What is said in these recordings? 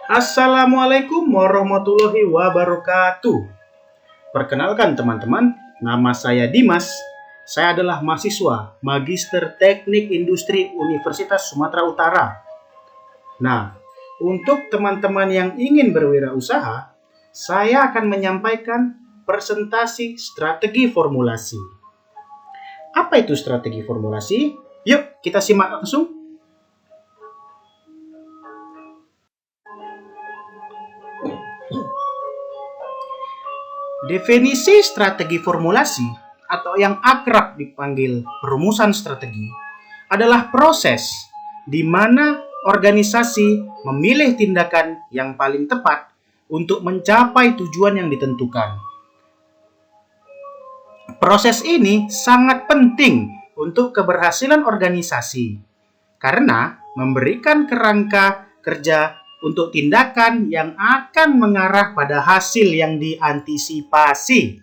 Assalamualaikum warahmatullahi wabarakatuh. Perkenalkan teman-teman, nama saya Dimas. Saya adalah mahasiswa Magister Teknik Industri Universitas Sumatera Utara. Nah, untuk teman-teman yang ingin berwirausaha, saya akan menyampaikan presentasi strategi formulasi. Apa itu strategi formulasi? Yuk, kita simak langsung. Definisi strategi formulasi atau yang akrab dipanggil perumusan strategi adalah proses di mana organisasi memilih tindakan yang paling tepat untuk mencapai tujuan yang ditentukan. Proses ini sangat penting untuk keberhasilan organisasi karena memberikan kerangka kerja untuk tindakan yang akan mengarah pada hasil yang diantisipasi.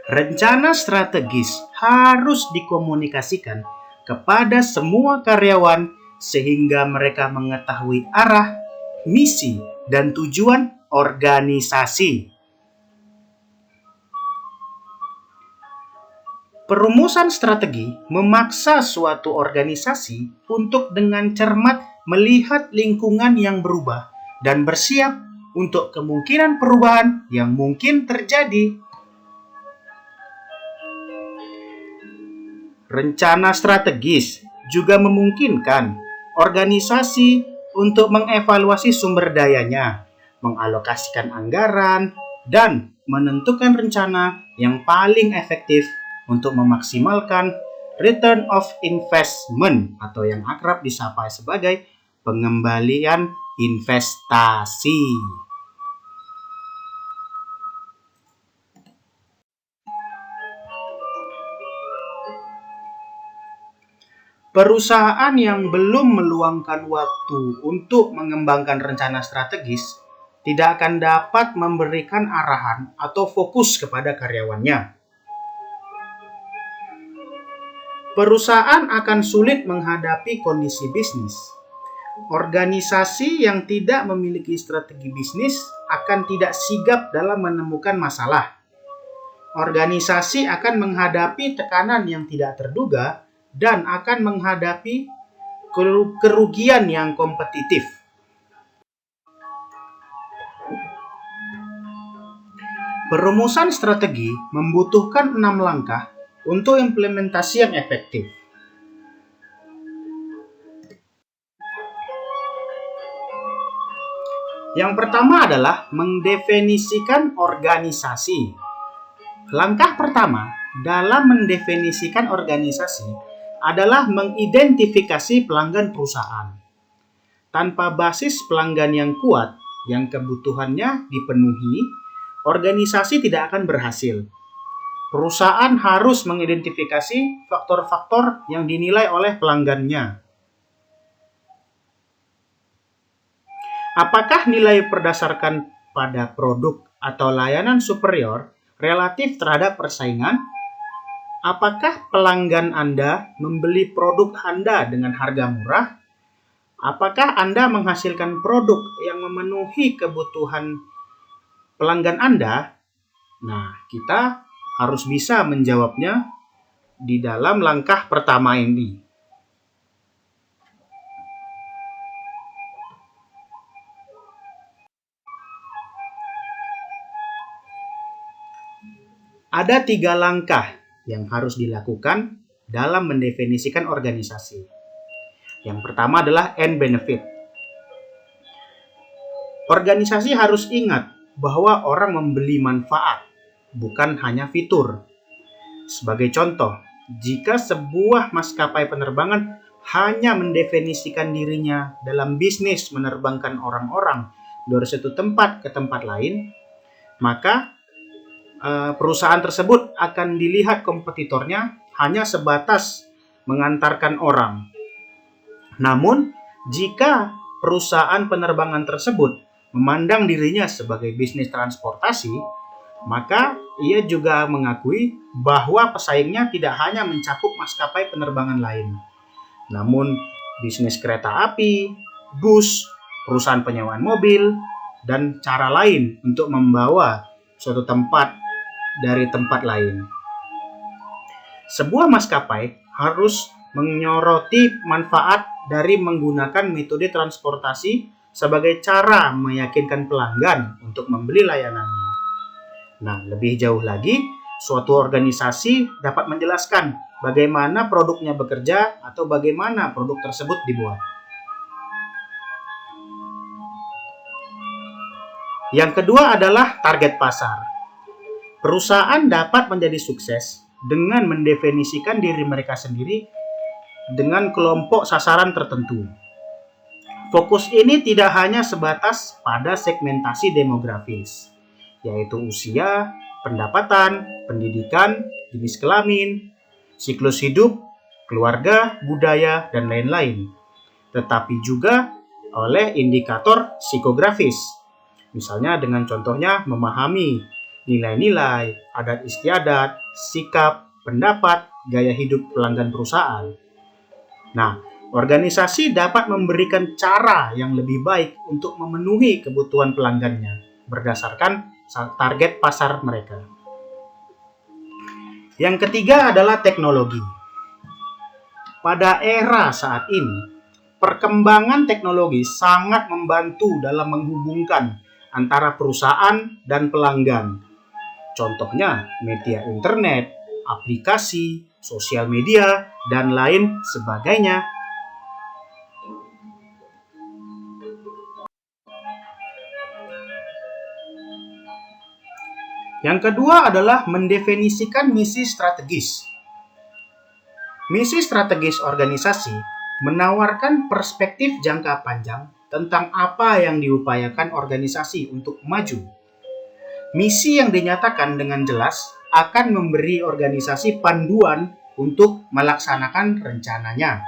Rencana strategis harus dikomunikasikan kepada semua karyawan sehingga mereka mengetahui arah, misi, dan tujuan organisasi. Perumusan strategi memaksa suatu organisasi untuk dengan cermat melihat lingkungan yang berubah dan bersiap untuk kemungkinan perubahan yang mungkin terjadi. Rencana strategis juga memungkinkan organisasi untuk mengevaluasi sumber dayanya, mengalokasikan anggaran, dan menentukan rencana yang paling efektif untuk memaksimalkan return of investment atau yang akrab disapa sebagai pengembalian investasi. Perusahaan yang belum meluangkan waktu untuk mengembangkan rencana strategis tidak akan dapat memberikan arahan atau fokus kepada karyawannya. Perusahaan akan sulit menghadapi kondisi bisnis. Organisasi yang tidak memiliki strategi bisnis akan tidak sigap dalam menemukan masalah. Organisasi akan menghadapi tekanan yang tidak terduga dan akan menghadapi kerugian yang kompetitif. Perumusan strategi membutuhkan 6 langkah untuk implementasi yang efektif. Yang pertama adalah mendefinisikan organisasi. Langkah pertama dalam mendefinisikan organisasi adalah mengidentifikasi pelanggan perusahaan. Tanpa basis pelanggan yang kuat yang kebutuhannya dipenuhi, organisasi tidak akan berhasil. Perusahaan harus mengidentifikasi faktor-faktor yang dinilai oleh pelanggannya. Apakah nilai berdasarkan pada produk atau layanan superior relatif terhadap persaingan? Apakah pelanggan Anda membeli produk Anda dengan harga murah? Apakah Anda menghasilkan produk yang memenuhi kebutuhan pelanggan Anda? Nah, kita harus bisa menjawabnya di dalam langkah pertama ini. Ada 3 langkah yang harus dilakukan dalam mendefinisikan organisasi. Yang pertama adalah end benefit. Organisasi harus ingat bahwa orang membeli manfaat, bukan hanya fitur. Sebagai contoh, jika sebuah maskapai penerbangan hanya mendefinisikan dirinya dalam bisnis menerbangkan orang-orang dari satu tempat ke tempat lain, maka perusahaan tersebut akan dilihat kompetitornya hanya sebatas mengantarkan orang. Namun, jika perusahaan penerbangan tersebut memandang dirinya sebagai bisnis transportasi, maka ia juga mengakui bahwa pesaingnya tidak hanya mencakup maskapai penerbangan lain, namun bisnis kereta api, bus, perusahaan penyewaan mobil, dan cara lain untuk membawa suatu tempat dari tempat lain. Sebuah maskapai harus menyoroti manfaat dari menggunakan metode transportasi sebagai cara meyakinkan pelanggan untuk membeli layanannya. Nah, lebih jauh lagi, suatu organisasi dapat menjelaskan bagaimana produknya bekerja atau bagaimana produk tersebut dibuat. Yang kedua adalah target pasar. Perusahaan dapat menjadi sukses dengan mendefinisikan diri mereka sendiri dengan kelompok sasaran tertentu. Fokus ini tidak hanya sebatas pada segmentasi demografis, yaitu usia, pendapatan, pendidikan, jenis kelamin, siklus hidup, keluarga, budaya, dan lain-lain, tetapi juga oleh indikator psikografis. Misalnya dengan contohnya memahami nilai-nilai, adat istiadat, sikap, pendapat, gaya hidup pelanggan perusahaan. Nah, organisasi dapat memberikan cara yang lebih baik untuk memenuhi kebutuhan pelanggannya berdasarkan target pasar mereka. Yang ketiga adalah teknologi. Pada era saat ini, perkembangan teknologi sangat membantu dalam menghubungkan antara perusahaan dan pelanggan. Contohnya media internet, aplikasi, sosial media, dan lain sebagainya. Yang kedua adalah mendefinisikan misi strategis. Misi strategis organisasi menawarkan perspektif jangka panjang tentang apa yang diupayakan organisasi untuk maju. Misi yang dinyatakan dengan jelas akan memberi organisasi panduan untuk melaksanakan rencananya.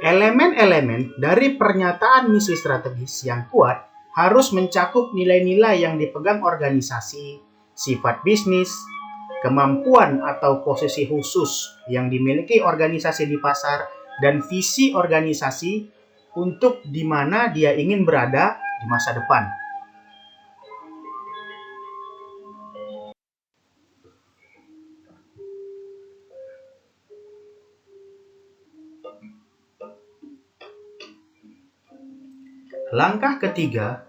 Elemen-elemen dari pernyataan misi strategis yang kuat harus mencakup nilai-nilai yang dipegang organisasi, sifat bisnis, kemampuan atau posisi khusus yang dimiliki organisasi di pasar, dan visi organisasi untuk di mana dia ingin berada di masa depan. Langkah ketiga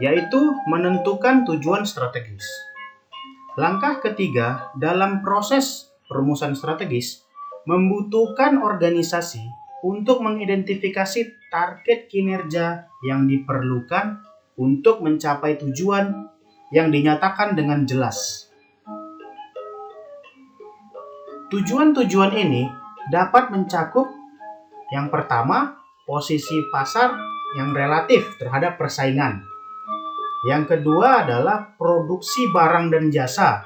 yaitu menentukan tujuan strategis. Langkah ketiga dalam proses perumusan strategis membutuhkan organisasi untuk mengidentifikasi target kinerja yang diperlukan untuk mencapai tujuan yang dinyatakan dengan jelas. Tujuan-tujuan ini dapat mencakup yang pertama, posisi pasar yang relatif terhadap persaingan. Yang kedua adalah produksi barang dan jasa.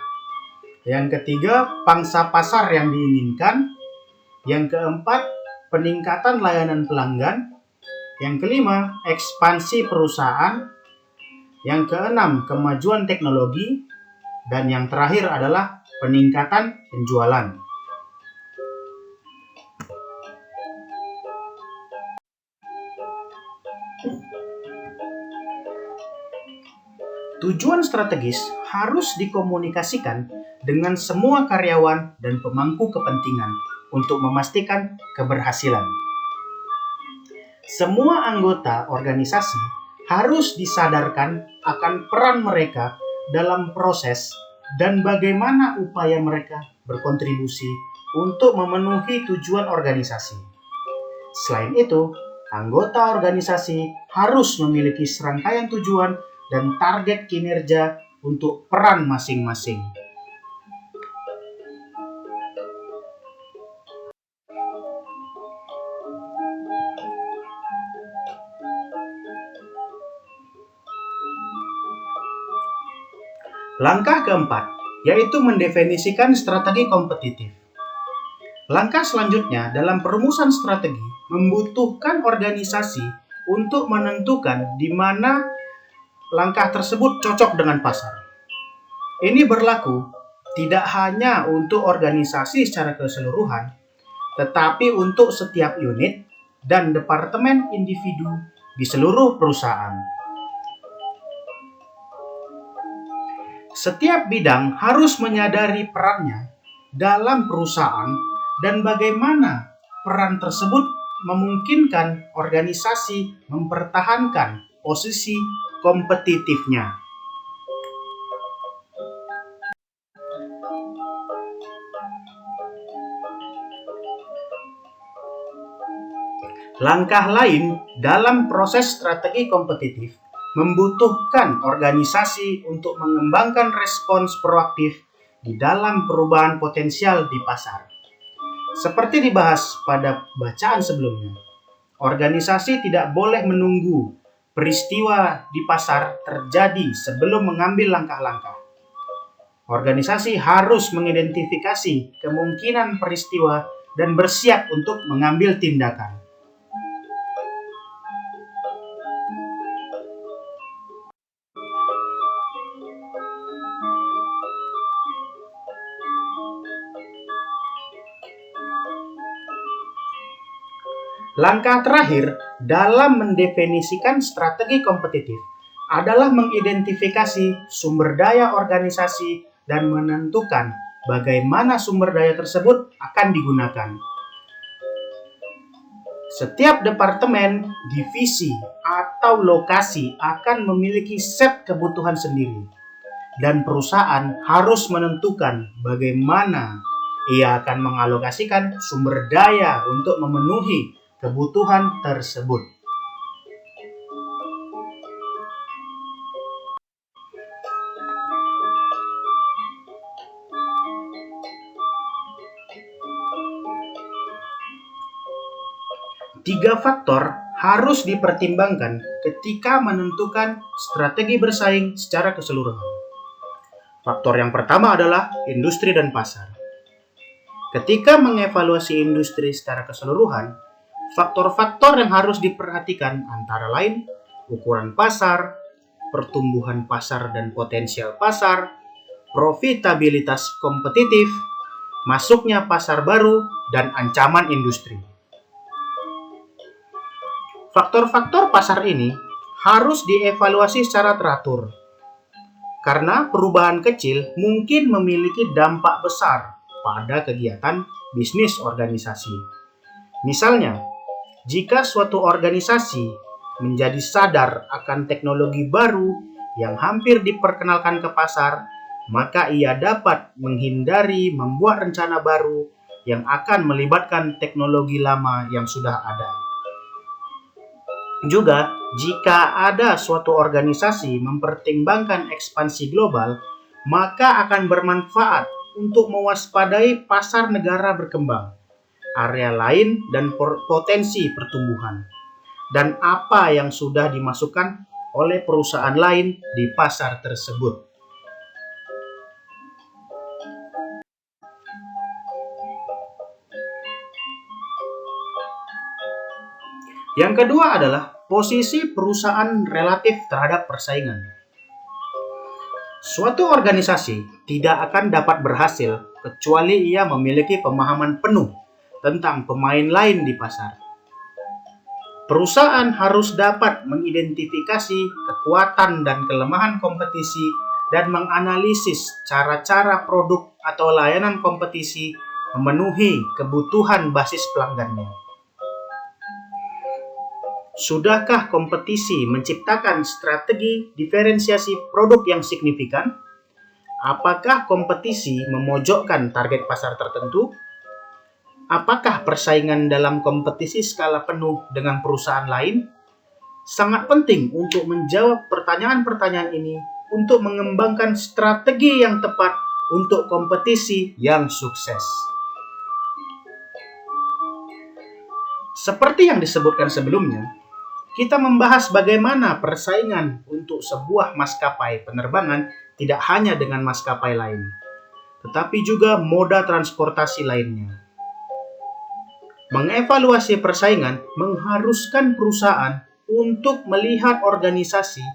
Yang ketiga, pangsa pasar yang diinginkan. Yang keempat, peningkatan layanan pelanggan. Yang kelima, ekspansi perusahaan. Yang keenam, kemajuan teknologi. Dan yang terakhir adalah peningkatan penjualan. Tujuan strategis harus dikomunikasikan dengan semua karyawan dan pemangku kepentingan untuk memastikan keberhasilan. Semua anggota organisasi harus disadarkan akan peran mereka dalam proses dan bagaimana upaya mereka berkontribusi untuk memenuhi tujuan organisasi. Selain itu, anggota organisasi harus memiliki serangkaian tujuan dan target kinerja untuk peran masing-masing. Langkah keempat, yaitu mendefinisikan strategi kompetitif. Langkah selanjutnya dalam perumusan strategi membutuhkan organisasi untuk menentukan di mana langkah tersebut cocok dengan pasar. Ini berlaku tidak hanya untuk organisasi secara keseluruhan, tetapi untuk setiap unit dan departemen individu di seluruh perusahaan. Setiap bidang harus menyadari perannya dalam perusahaan dan bagaimana peran tersebut memungkinkan organisasi mempertahankan posisi kompetitifnya. Langkah lain dalam proses strategi kompetitif membutuhkan organisasi untuk mengembangkan respons proaktif di dalam perubahan potensial di pasar. Seperti dibahas pada bacaan sebelumnya, organisasi tidak boleh menunggu peristiwa di pasar terjadi sebelum mengambil langkah-langkah. Organisasi harus mengidentifikasi kemungkinan peristiwa dan bersiap untuk mengambil tindakan. Langkah terakhir dalam mendefinisikan strategi kompetitif adalah mengidentifikasi sumber daya organisasi dan menentukan bagaimana sumber daya tersebut akan digunakan. Setiap departemen, divisi, atau lokasi akan memiliki set kebutuhan sendiri, dan perusahaan harus menentukan bagaimana ia akan mengalokasikan sumber daya untuk memenuhi kebutuhan tersebut. Tiga faktor harus dipertimbangkan ketika menentukan strategi bersaing secara keseluruhan. Faktor yang pertama adalah industri dan pasar. Ketika mengevaluasi industri secara keseluruhan, faktor-faktor yang harus diperhatikan antara lain ukuran pasar, pertumbuhan pasar dan potensial pasar, profitabilitas kompetitif, masuknya pasar baru, dan ancaman industri. Faktor-faktor pasar ini harus dievaluasi secara teratur, karena perubahan kecil mungkin memiliki dampak besar pada kegiatan bisnis organisasi. Misalnya, jika suatu organisasi menjadi sadar akan teknologi baru yang hampir diperkenalkan ke pasar, maka ia dapat menghindari membuat rencana baru yang akan melibatkan teknologi lama yang sudah ada. Juga, jika ada suatu organisasi mempertimbangkan ekspansi global, maka akan bermanfaat untuk mewaspadai pasar negara berkembang, area lain dan potensi pertumbuhan, dan apa yang sudah dimasukkan oleh perusahaan lain di pasar tersebut. Yang kedua adalah posisi perusahaan relatif terhadap persaingan. Suatu organisasi tidak akan dapat berhasil kecuali ia memiliki pemahaman penuh tentang pemain lain di pasar. Perusahaan harus dapat mengidentifikasi kekuatan dan kelemahan kompetisi dan menganalisis cara-cara produk atau layanan kompetisi memenuhi kebutuhan basis pelanggannya. Sudahkah kompetisi menciptakan strategi diferensiasi produk yang signifikan? Apakah kompetisi memojokkan target pasar tertentu? Apakah persaingan dalam kompetisi skala penuh dengan perusahaan lain? Sangat penting untuk menjawab pertanyaan-pertanyaan ini untuk mengembangkan strategi yang tepat untuk kompetisi yang sukses. Seperti yang disebutkan sebelumnya, kita membahas bagaimana persaingan untuk sebuah maskapai penerbangan tidak hanya dengan maskapai lain, tetapi juga moda transportasi lainnya. Mengevaluasi persaingan mengharuskan perusahaan untuk melihat organisasi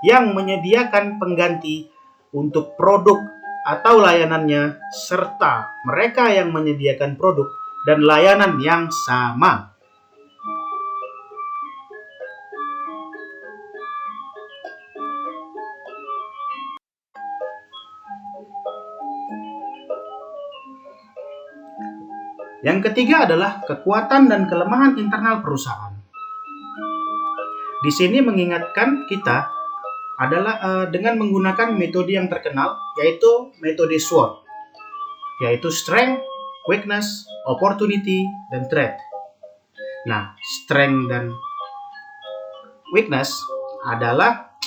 yang menyediakan pengganti untuk produk atau layanannya, serta mereka yang menyediakan produk dan layanan yang sama. Yang ketiga adalah kekuatan dan kelemahan internal perusahaan. Di sini mengingatkan kita adalah dengan menggunakan metode yang terkenal, yaitu metode SWOT, yaitu Strength, Weakness, Opportunity, dan Threat. Nah, Strength dan Weakness adalah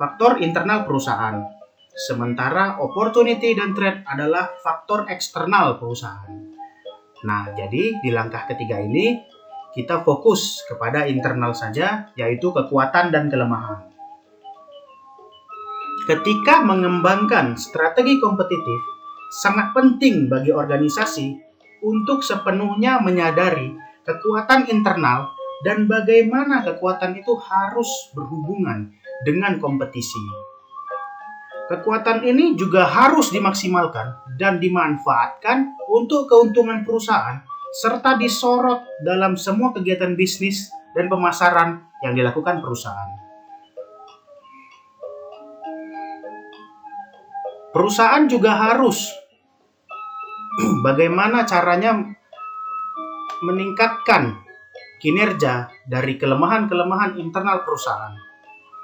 faktor internal perusahaan, sementara Opportunity dan Threat adalah faktor eksternal perusahaan. Nah, jadi di langkah ketiga ini kita fokus kepada internal saja, yaitu kekuatan dan kelemahan. Ketika mengembangkan strategi kompetitif, sangat penting bagi organisasi untuk sepenuhnya menyadari kekuatan internal dan bagaimana kekuatan itu harus berhubungan dengan kompetisi. Kekuatan ini juga harus dimaksimalkan dan dimanfaatkan untuk keuntungan perusahaan serta disorot dalam semua kegiatan bisnis dan pemasaran yang dilakukan perusahaan. Perusahaan juga harus bagaimana caranya meningkatkan kinerja dari kelemahan-kelemahan internal perusahaan.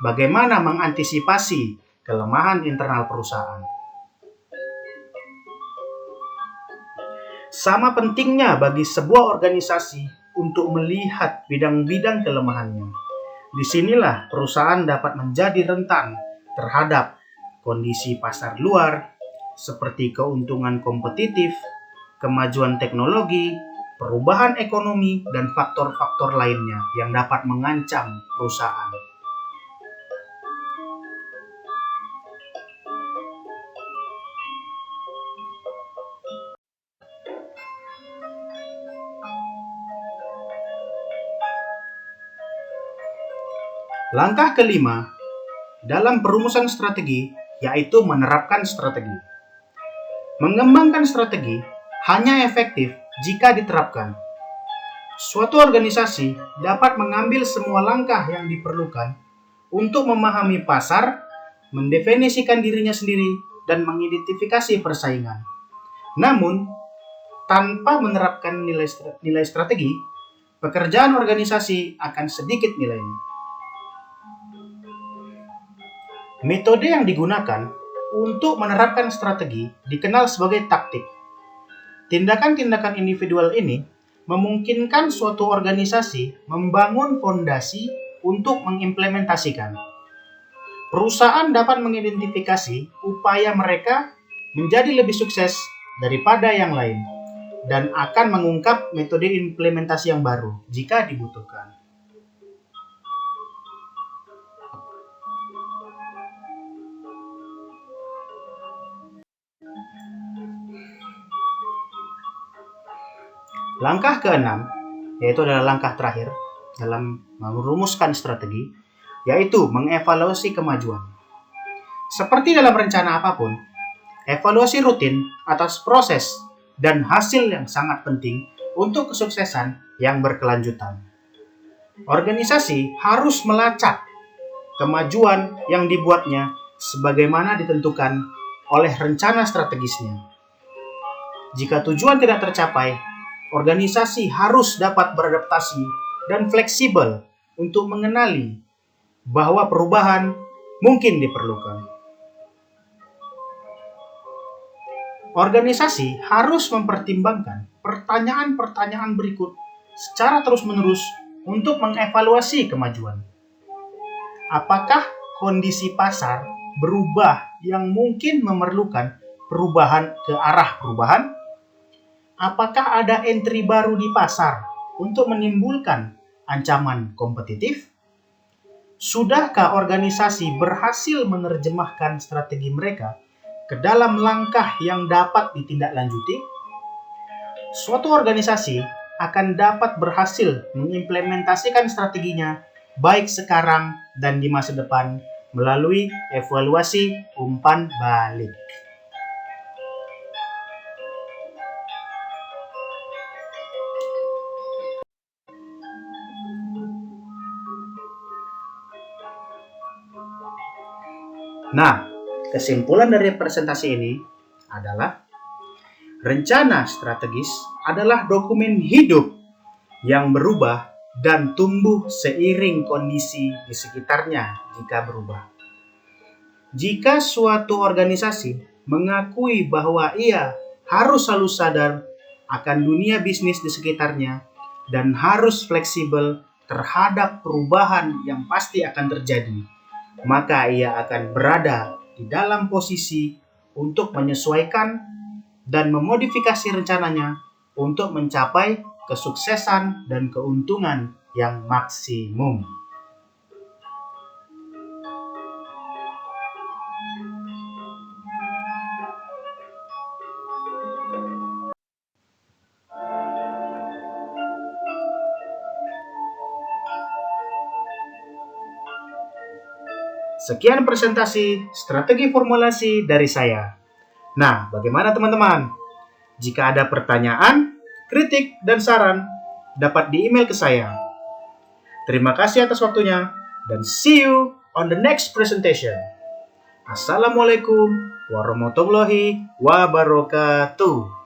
Bagaimana mengantisipasi kelemahan internal perusahaan. Sama pentingnya bagi sebuah organisasi untuk melihat bidang-bidang kelemahannya. Disinilah perusahaan dapat menjadi rentan terhadap kondisi pasar luar, seperti keuntungan kompetitif, kemajuan teknologi, perubahan ekonomi, dan faktor-faktor lainnya yang dapat mengancam perusahaan. Langkah kelima dalam perumusan strategi yaitu menerapkan strategi. Mengembangkan strategi hanya efektif jika diterapkan. Suatu organisasi dapat mengambil semua langkah yang diperlukan untuk memahami pasar, mendefinisikan dirinya sendiri, dan mengidentifikasi persaingan. Namun, tanpa menerapkan nilai strategi, pekerjaan organisasi akan sedikit nilainya. Metode yang digunakan untuk menerapkan strategi dikenal sebagai taktik. Tindakan-tindakan individual ini memungkinkan suatu organisasi membangun fondasi untuk mengimplementasikan. Perusahaan dapat mengidentifikasi upaya mereka menjadi lebih sukses daripada yang lain dan akan mengungkap metode implementasi yang baru jika dibutuhkan. Langkah keenam, yaitu adalah langkah terakhir dalam merumuskan strategi, yaitu mengevaluasi kemajuan. Seperti dalam rencana apapun, evaluasi rutin atas proses dan hasil yang sangat penting untuk kesuksesan yang berkelanjutan. Organisasi harus melacak kemajuan yang dibuatnya sebagaimana ditentukan oleh rencana strategisnya. Jika tujuan tidak tercapai, organisasi harus dapat beradaptasi dan fleksibel untuk mengenali bahwa perubahan mungkin diperlukan. Organisasi harus mempertimbangkan pertanyaan-pertanyaan berikut secara terus-menerus untuk mengevaluasi kemajuan. Apakah kondisi pasar berubah yang mungkin memerlukan perubahan ke arah perubahan? Apakah ada entry baru di pasar untuk menimbulkan ancaman kompetitif? Sudahkah organisasi berhasil menerjemahkan strategi mereka ke dalam langkah yang dapat ditindaklanjuti? Suatu organisasi akan dapat berhasil mengimplementasikan strateginya baik sekarang dan di masa depan melalui evaluasi umpan balik. Nah, kesimpulan dari presentasi ini adalah rencana strategis adalah dokumen hidup yang berubah dan tumbuh seiring kondisi di sekitarnya jika berubah. Jika suatu organisasi mengakui bahwa ia harus selalu sadar akan dunia bisnis di sekitarnya dan harus fleksibel terhadap perubahan yang pasti akan terjadi, maka ia akan berada di dalam posisi untuk menyesuaikan dan memodifikasi rencananya untuk mencapai kesuksesan dan keuntungan yang maksimum. Sekian presentasi strategi formulasi dari saya. Nah, bagaimana teman-teman? Jika ada pertanyaan, kritik, dan saran, dapat di-email ke saya. Terima kasih atas waktunya, dan see you on the next presentation. Assalamualaikum warahmatullahi wabarakatuh.